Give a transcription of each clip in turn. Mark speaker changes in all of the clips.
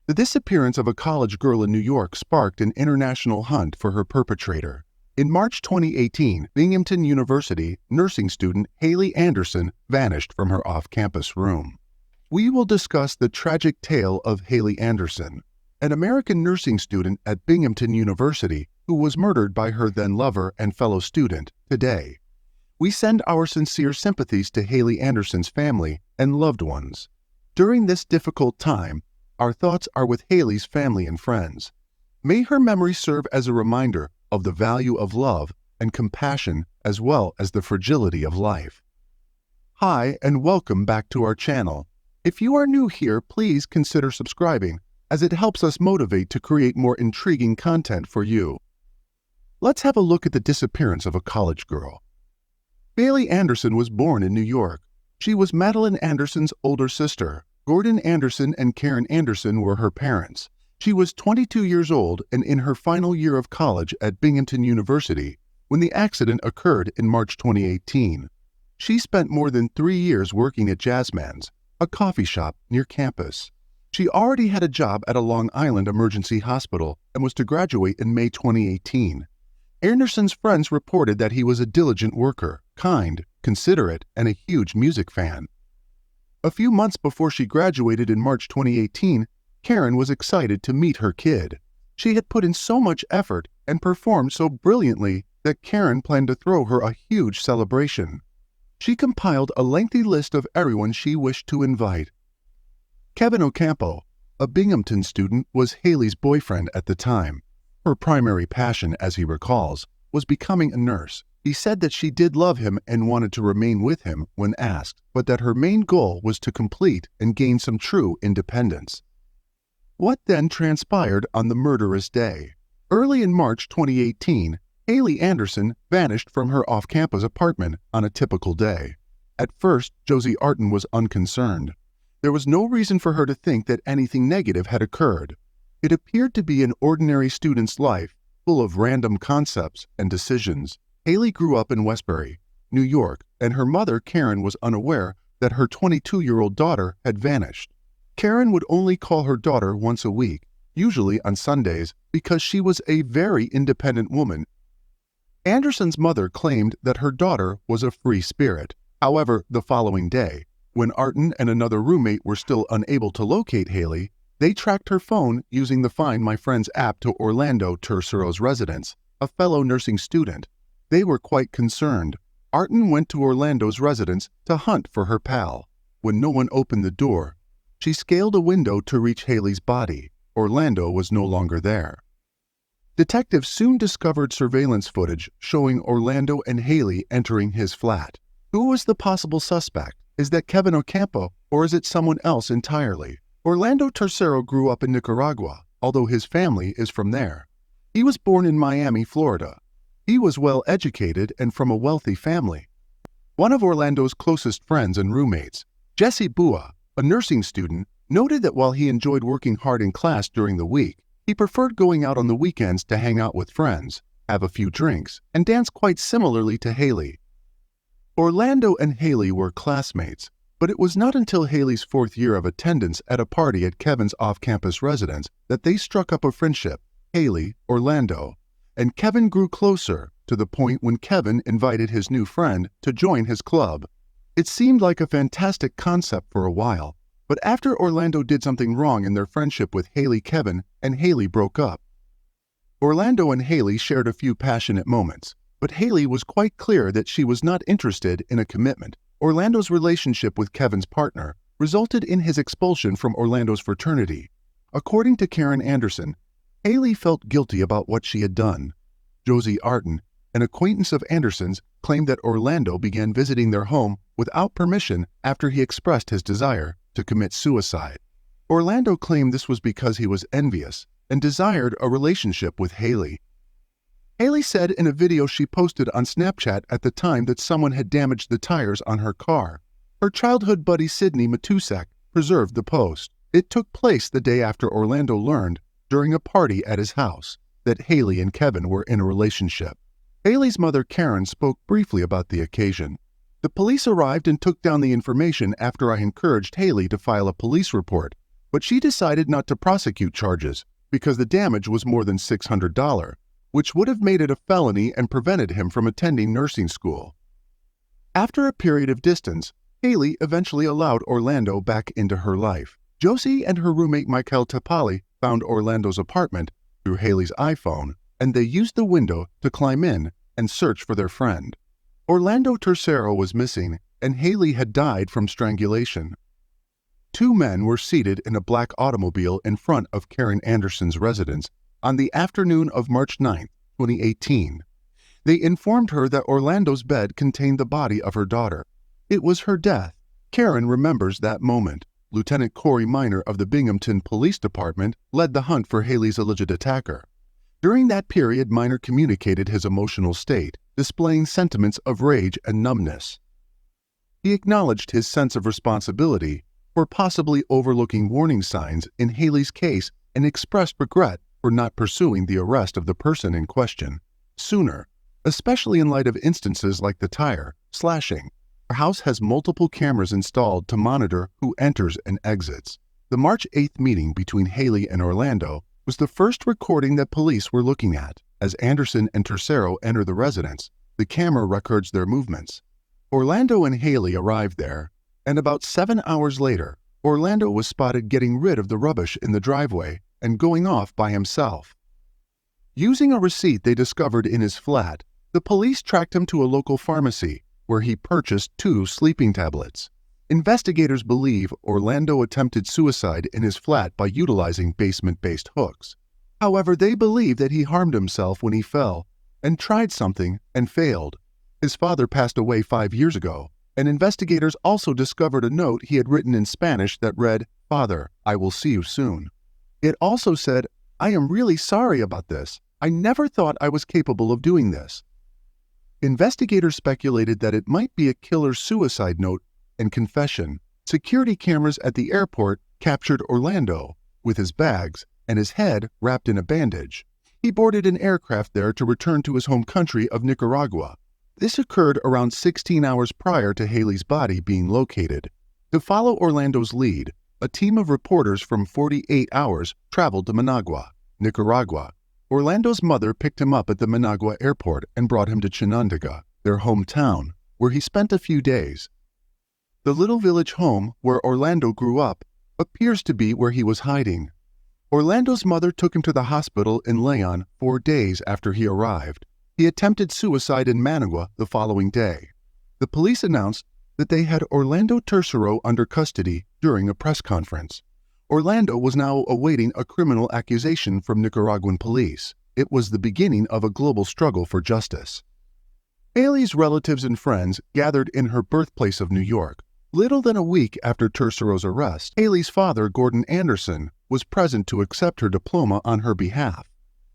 Speaker 1: The disappearance of a college girl in New York sparked an international hunt for her perpetrator. In March 2018, Binghamton University nursing student Haley Anderson vanished from her off-campus room. We will discuss the tragic tale of Haley Anderson, an American nursing student at Binghamton University who was murdered by her then-lover and fellow student, today. We send our sincere sympathies to Haley Anderson's family and loved ones. During this difficult time, our thoughts are with Haley's family and friends. May her memory serve as a reminder of the value of love and compassion as well as the fragility of life. Hi, and welcome back to our channel. If you are new here, please consider subscribing, as it helps us motivate to create more intriguing content for you. Let's have a look at the disappearance of a college girl. Haley Anderson was born in New York. She was Madeline Anderson's older sister. Gordon Anderson and Karen Anderson were her parents. She was 22 years old and in her final year of college at Binghamton University when the accident occurred in March 2018. She spent more than 3 years working at Jazzman's, a coffee shop near campus. She already had a job at a Long Island emergency hospital and was to graduate in May 2018. Anderson's friends reported that he was a diligent worker, kind, considerate, and a huge music fan. A few months before she graduated in March 2018, Karen was excited to meet her kid. She had put in so much effort and performed so brilliantly that Karen planned to throw her a huge celebration. She compiled a lengthy list of everyone she wished to invite. Kevin Ocampo, a Binghamton student, was Haley's boyfriend at the time. Her primary passion, as he recalls, was becoming a nurse. He said that she did love him and wanted to remain with him when asked, but that her main goal was to complete and gain some true independence. What then transpired on the murderous day? Early in March 2018, Haley Anderson vanished from her off-campus apartment on a typical day. At first, Josie Artin was unconcerned. There was no reason for her to think that anything negative had occurred. It appeared to be an ordinary student's life, full of random concepts and decisions. Haley grew up in Westbury, New York, and her mother, Karen, was unaware that her 22-year-old daughter had vanished. Karen would only call her daughter once a week, usually on Sundays, because she was a very independent woman. Anderson's mother claimed that her daughter was a free spirit. However, the following day, when Artin and another roommate were still unable to locate Haley, they tracked her phone using the Find My Friends app to Orlando Tercero's residence, a fellow nursing student. They were quite concerned. Artin went to Orlando's residence to hunt for her pal. When no one opened the door, she scaled a window to reach Haley's body. Orlando was no longer there. Detectives soon discovered surveillance footage showing Orlando and Haley entering his flat. Who was the possible suspect? Is that Kevin Ocampo, or is it someone else entirely? Orlando Tercero grew up in Nicaragua, although his family is from there. He was born in Miami, Florida. He was well educated and from a wealthy family. One of Orlando's closest friends and roommates, Jesse Bua, a nursing student, noted that while he enjoyed working hard in class during the week, he preferred going out on the weekends to hang out with friends, have a few drinks, and dance quite similarly to Haley. Orlando and Haley were classmates, but it was not until Haley's 4th year of attendance at a party at Kevin's off-campus residence that they struck up a friendship, Haley, Orlando, and Kevin grew closer to the point when Kevin invited his new friend to join his club. It seemed like a fantastic concept for a while, but after Orlando did something wrong in their friendship with Kevin and Haley broke up. Orlando and Haley shared a few passionate moments, but Haley was quite clear that she was not interested in a commitment. Orlando's relationship with Kevin's partner resulted in his expulsion from Orlando's fraternity. According to Karen Anderson, Haley felt guilty about what she had done. Josie Artin, an acquaintance of Anderson's, claimed that Orlando began visiting their home without permission after he expressed his desire to commit suicide. Orlando claimed this was because he was envious and desired a relationship with Haley. Haley said in a video she posted on Snapchat at the time that someone had damaged the tires on her car. Her childhood buddy Sydney Matusek preserved the post. It took place the day after Orlando learned, during a party at his house, that Haley and Kevin were in a relationship. Haley's mother Karen spoke briefly about the occasion. The police arrived and took down the information after I encouraged Haley to file a police report, but she decided not to prosecute charges because the damage was more than $600, which would have made it a felony and prevented him from attending nursing school. After a period of distance, Haley eventually allowed Orlando back into her life. Josie and her roommate Michael Tapali found Orlando's apartment through Haley's iPhone, and they used the window to climb in and search for their friend. Orlando Tercero was missing, and Haley had died from strangulation. Two men were seated in a black automobile in front of Karen Anderson's residence on the afternoon of March 9, 2018. They informed her that Orlando's bed contained the body of her daughter. It was her death. Karen remembers that moment. Lieutenant Corey Minor of the Binghamton Police Department led the hunt for Haley's alleged attacker. During that period, Minor communicated his emotional state, displaying sentiments of rage and numbness. He acknowledged his sense of responsibility for possibly overlooking warning signs in Haley's case and expressed regret for not pursuing the arrest of the person in question sooner, especially in light of instances like the tire slashing. Our house has multiple cameras installed to monitor who enters and exits. The March 8th meeting between Haley and Orlando was the first recording that police were looking at. As Anderson and Tercero enter the residence, the camera records their movements. Orlando and Haley arrived there, and about 7 hours later, Orlando was spotted getting rid of the rubbish in the driveway and going off by himself. Using a receipt they discovered in his flat, the police tracked him to a local pharmacy where he purchased 2 sleeping tablets. Investigators believe Orlando attempted suicide in his flat by utilizing basement-based hooks. However, they believe that he harmed himself when he fell and tried something and failed. His father passed away 5 years ago, and investigators also discovered a note he had written in Spanish that read, "Father, I will see you soon." It also said, "I am really sorry about this. I never thought I was capable of doing this." Investigators speculated that it might be a killer's suicide note and confession. Security cameras at the airport captured Orlando with his bags and his head wrapped in a bandage. He boarded an aircraft there to return to his home country of Nicaragua. This occurred around 16 hours prior to Haley's body being located. To follow Orlando's lead, a team of reporters from 48 Hours traveled to Managua, Nicaragua. Orlando's mother picked him up at the Managua airport and brought him to Chinandega, their hometown, where he spent a few days. The little village home where Orlando grew up appears to be where he was hiding. Orlando's mother took him to the hospital in Leon 4 days after he arrived. He attempted suicide in Managua the following day. The police announced that they had Orlando Tercero under custody during a press conference. Orlando was now awaiting a criminal accusation from Nicaraguan police. It was the beginning of a global struggle for justice. Haley's relatives and friends gathered in her birthplace of New York. Little than a week after Tercero's arrest, Haley's father, Gordon Anderson, was present to accept her diploma on her behalf.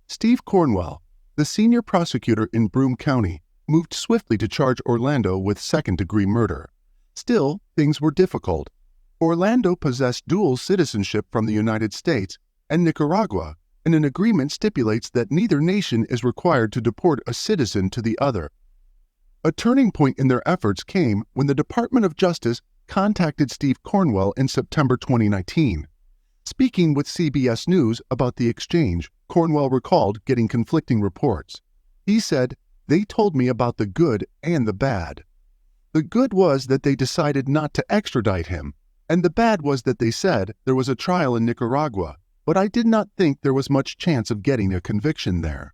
Speaker 1: Steve Cornwell, the senior prosecutor in Broome County, moved swiftly to charge Orlando with second-degree murder. Still, things were difficult. Orlando possessed dual citizenship from the United States and Nicaragua, and an agreement stipulates that neither nation is required to deport a citizen to the other. A turning point in their efforts came when the Department of Justice contacted Steve Cornwell in September 2019. Speaking with CBS News about the exchange, Cornwell recalled getting conflicting reports. He said, "They told me about the good and the bad. The good was that they decided not to extradite him, and the bad was that they said there was a trial in Nicaragua, but I did not think there was much chance of getting a conviction there."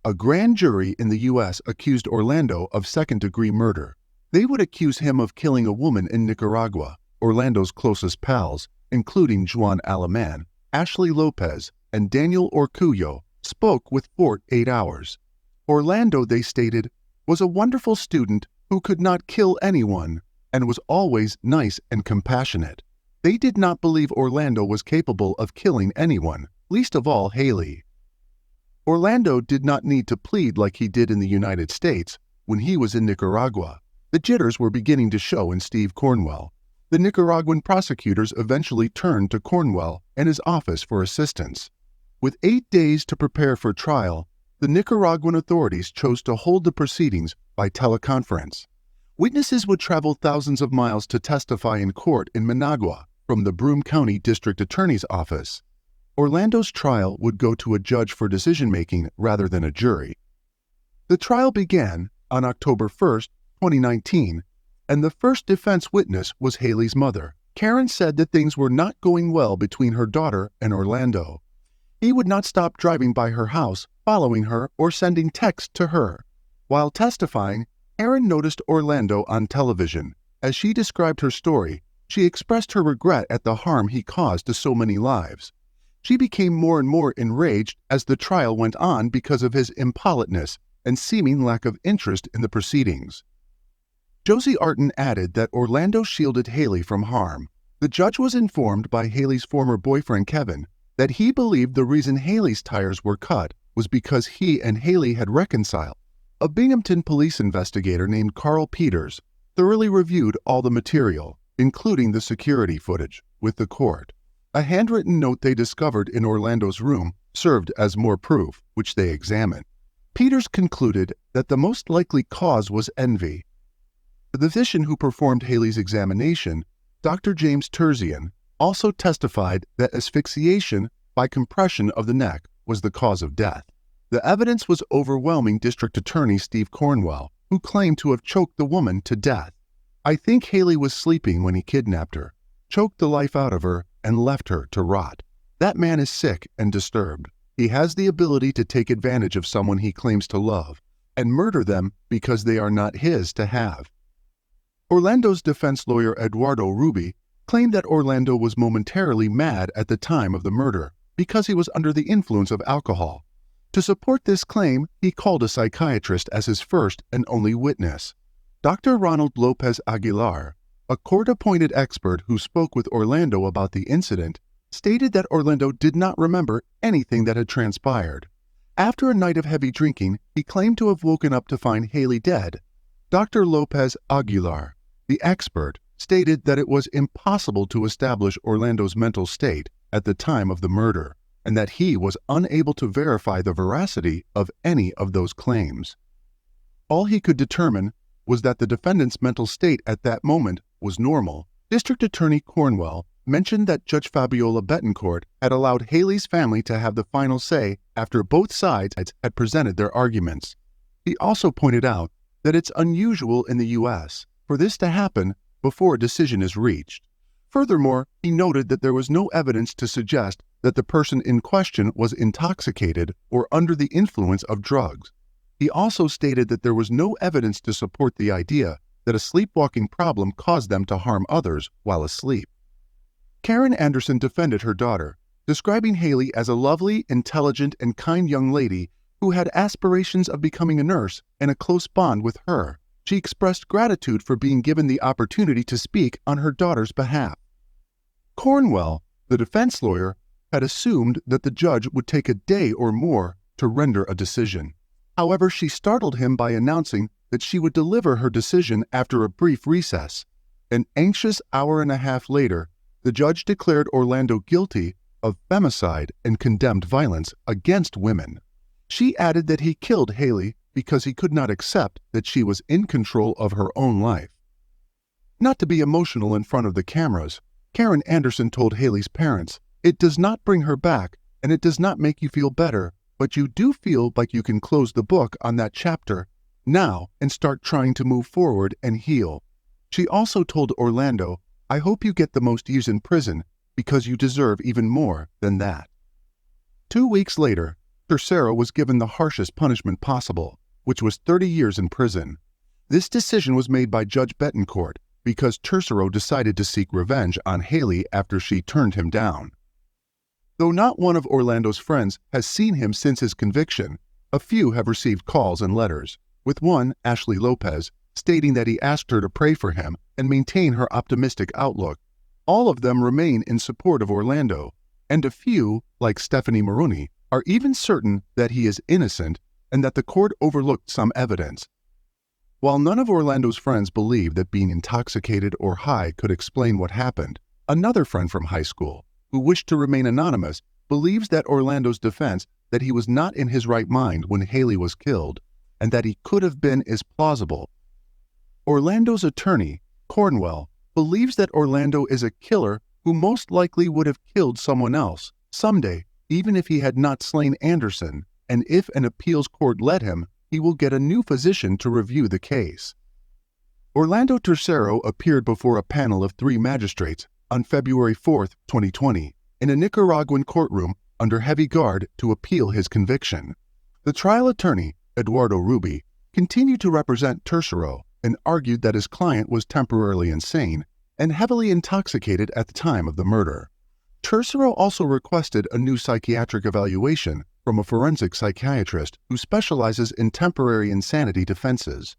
Speaker 1: A grand jury in the U.S. accused Orlando of second-degree murder. They would accuse him of killing a woman in Nicaragua. Orlando's closest pals, including Juan Alaman, Ashley Lopez, and Daniel Orcullo, spoke with 48 Hours. Orlando, they stated, was a wonderful student who could not kill anyone and was always nice and compassionate. They did not believe Orlando was capable of killing anyone, least of all Haley. Orlando did not need to plead like he did in the United States when he was in Nicaragua. The jitters were beginning to show in Steve Cornwell. The Nicaraguan prosecutors eventually turned to Cornwell and his office for assistance. With 8 days to prepare for trial, the Nicaraguan authorities chose to hold the proceedings by teleconference. Witnesses would travel thousands of miles to testify in court in Managua, from the Broome County District Attorney's Office. Orlando's trial would go to a judge for decision-making rather than a jury. The trial began on October 1, 2019, and the first defense witness was Haley's mother. Karen said that things were not going well between her daughter and Orlando. He would not stop driving by her house, following her, or sending texts to her. While testifying, Karen noticed Orlando on television. As she described her story, she expressed her regret at the harm he caused to so many lives. She became more and more enraged as the trial went on because of his impoliteness and seeming lack of interest in the proceedings. Josie Artin added that Orlando shielded Haley from harm. The judge was informed by Haley's former boyfriend Kevin that he believed the reason Haley's tires were cut was because he and Haley had reconciled. A Binghamton police investigator named Carl Peters thoroughly reviewed all the material, including the security footage, with the court. A handwritten note they discovered in Orlando's room served as more proof, which they examined. Peters concluded that the most likely cause was envy. The physician who performed Haley's examination, Dr. James Terzian, also testified that asphyxiation by compression of the neck was the cause of death. The evidence was overwhelming District Attorney Steve Cornwell, who claimed to have choked the woman to death. "I think Haley was sleeping when he kidnapped her, choked the life out of her, and left her to rot. That man is sick and disturbed. He has the ability to take advantage of someone he claims to love and murder them because they are not his to have." Orlando's defense lawyer Eduardo Ruby claimed that Orlando was momentarily mad at the time of the murder because he was under the influence of alcohol. To support this claim, he called a psychiatrist as his first and only witness. Dr. Ronald Lopez Aguilar, a court-appointed expert who spoke with Orlando about the incident, stated that Orlando did not remember anything that had transpired. After a night of heavy drinking, he claimed to have woken up to find Haley dead. Dr. Lopez Aguilar, the expert, stated that it was impossible to establish Orlando's mental state at the time of the murder, and that he was unable to verify the veracity of any of those claims. All he could determine was that the defendant's mental state at that moment was normal. District Attorney Cornwell mentioned that Judge Fabiola Betancourt had allowed Haley's family to have the final say after both sides had presented their arguments. He also pointed out that it's unusual in the U.S. for this to happen before a decision is reached. Furthermore, he noted that there was no evidence to suggest that the person in question was intoxicated or under the influence of drugs. He also stated that there was no evidence to support the idea that a sleepwalking problem caused them to harm others while asleep. Karen Anderson defended her daughter, describing Haley as a lovely, intelligent, and kind young lady who had aspirations of becoming a nurse and a close bond with her. She expressed gratitude for being given the opportunity to speak on her daughter's behalf. Cornwell, the defense lawyer, had assumed that the judge would take a day or more to render a decision. However, she startled him by announcing that she would deliver her decision after a brief recess. An anxious hour and a half later, the judge declared Orlando guilty of femicide and condemned violence against women. She added that he killed Haley because he could not accept that she was in control of her own life. Not to be emotional in front of the cameras, Karen Anderson told Haley's parents, "It does not bring her back, and it does not make you feel better, but you do feel like you can close the book on that chapter now and start trying to move forward and heal." She also told Orlando, "I hope you get the most years in prison because you deserve even more than that." 2 weeks later, Tercero was given the harshest punishment possible, which was 30 years in prison. This decision was made by Judge Betancourt because Tercero decided to seek revenge on Haley after she turned him down. Though not one of Orlando's friends has seen him since his conviction, a few have received calls and letters, with one, Ashley Lopez, stating that he asked her to pray for him and maintain her optimistic outlook. All of them remain in support of Orlando, and a few, like Stephanie Maroney, are even certain that he is innocent and that the court overlooked some evidence. While none of Orlando's friends believe that being intoxicated or high could explain what happened, another friend from high school, who wished to remain anonymous, believes that Orlando's defense that he was not in his right mind when Haley was killed and that he could have been is plausible. Orlando's attorney, Cornwell, believes that Orlando is a killer who most likely would have killed someone else someday, even if he had not slain Anderson, and if an appeals court let him, he will get a new physician to review the case. Orlando Tercero appeared before a panel of 3 magistrates on February 4, 2020, in a Nicaraguan courtroom under heavy guard to appeal his conviction. The trial attorney, Eduardo Rubi, continued to represent Tercero and argued that his client was temporarily insane and heavily intoxicated at the time of the murder. Tercero also requested a new psychiatric evaluation from a forensic psychiatrist who specializes in temporary insanity defenses.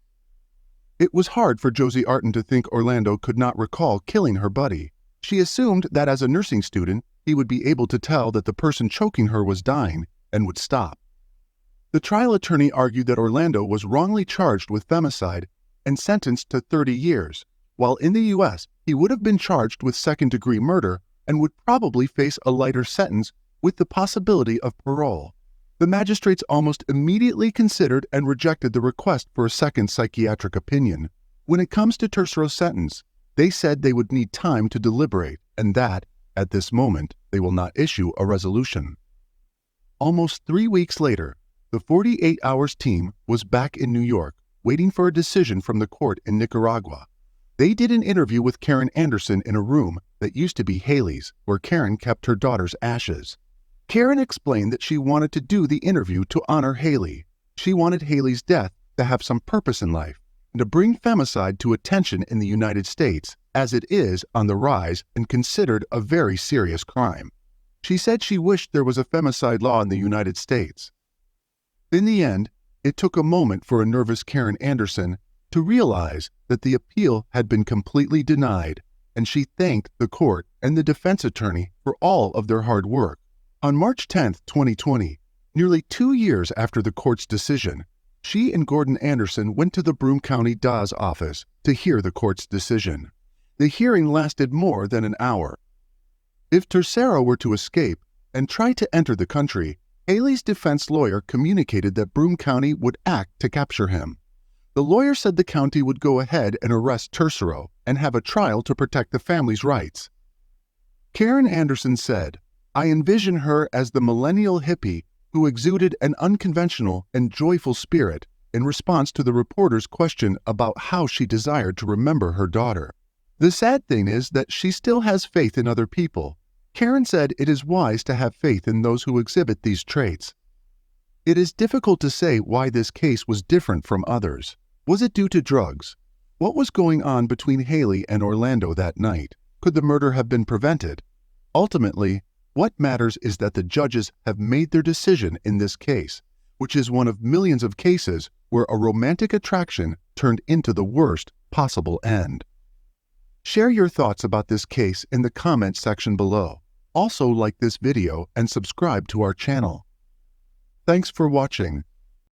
Speaker 1: It was hard for Josie Artin to think Orlando could not recall killing her buddy. She assumed that as a nursing student, he would be able to tell that the person choking her was dying and would stop. The trial attorney argued that Orlando was wrongly charged with femicide and sentenced to 30 years, while in the U.S. he would have been charged with second-degree murder and would probably face a lighter sentence with the possibility of parole. The magistrates almost immediately considered and rejected the request for a second psychiatric opinion. When it comes to Tercero's sentence, they said they would need time to deliberate and that, at this moment, they will not issue a resolution. Almost 3 weeks later, the 48 Hours team was back in New York, waiting for a decision from the court in Nicaragua. They did an interview with Karen Anderson in a room that used to be Haley's, where Karen kept her daughter's ashes. Karen explained that she wanted to do the interview to honor Haley. She wanted Haley's death to have some purpose in life and to bring femicide to attention in the United States, as it is on the rise and considered a very serious crime. She said she wished there was a femicide law in the United States. In the end, it took a moment for a nervous Karen Anderson to realize that the appeal had been completely denied, and she thanked the court and the defense attorney for all of their hard work. On March 10, 2020, nearly 2 years after the court's decision, she and Gordon Anderson went to the Broome County DA's office to hear the court's decision. The hearing lasted more than an hour. If Tercero were to escape and try to enter the country, Haley's defense lawyer communicated that Broome County would act to capture him. The lawyer said the county would go ahead and arrest Tercero and have a trial to protect the family's rights. Karen Anderson said, "I envision her as the millennial hippie who exuded an unconventional and joyful spirit in response to the reporter's question about how she desired to remember her daughter. The sad thing is that she still has faith in other people." Karen said it is wise to have faith in those who exhibit these traits. It is difficult to say why this case was different from others. Was it due to drugs? What was going on between Haley and Orlando that night? Could the murder have been prevented? Ultimately, what matters is that the judges have made their decision in this case, which is one of millions of cases where a romantic attraction turned into the worst possible end. Share your thoughts about this case in the comments section below. Also like this video and subscribe to our channel. Thanks for watching.